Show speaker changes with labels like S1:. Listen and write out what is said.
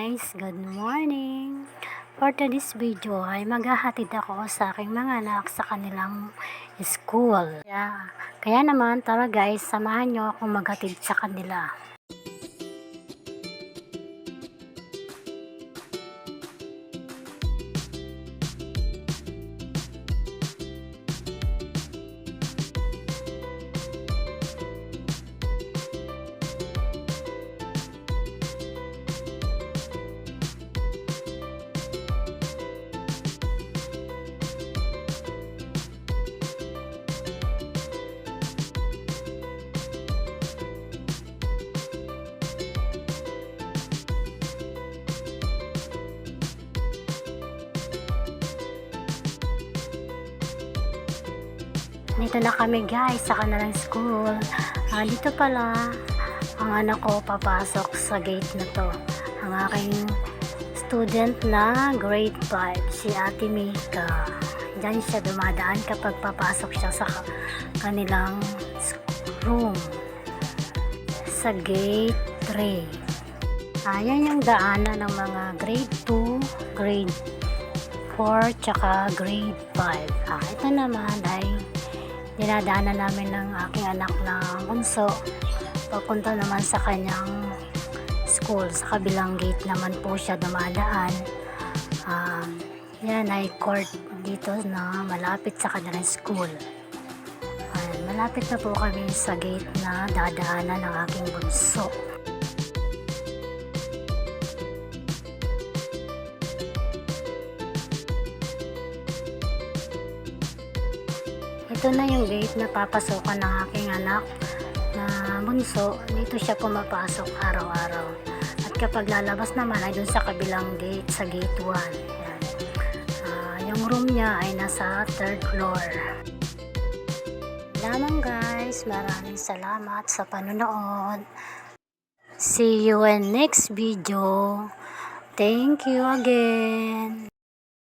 S1: guys, good morning. For today's video ay maghahatid ako sa aking mga anak sa kanilang school. Kaya naman tara guys, samahan nyo akong maghatid sa kanila. Dito na kami guys sa kanilang school. Dito pala ang anak ko papasok sa gate na to. Ang aking student na grade 5, si Ate Mika. Diyan siya dumadaan kapag papasok siya sa kanilang room. Sa gate 3. Ayan yung daanan ng mga grade 2, grade 4, tsaka grade 5. Ito naman ay dinadaanan namin ng aking anak na bunso papunta naman sa kanyang school. Sa kabilang gate naman po siya dumadaan. Yan ay court dito na malapit sa kanilang school. Malapit na po kami sa gate na dadaanan ng aking bunso. Ito na yung gate na papasokan ng aking anak na bunso. Dito siya pumapasok araw-araw. At kapag lalabas naman ay dun sa kabilang gate, sa gate 1. Yan. Yung room niya ay nasa 3rd floor. Lamang guys, maraming salamat sa panonood. See you in next video. Thank you again.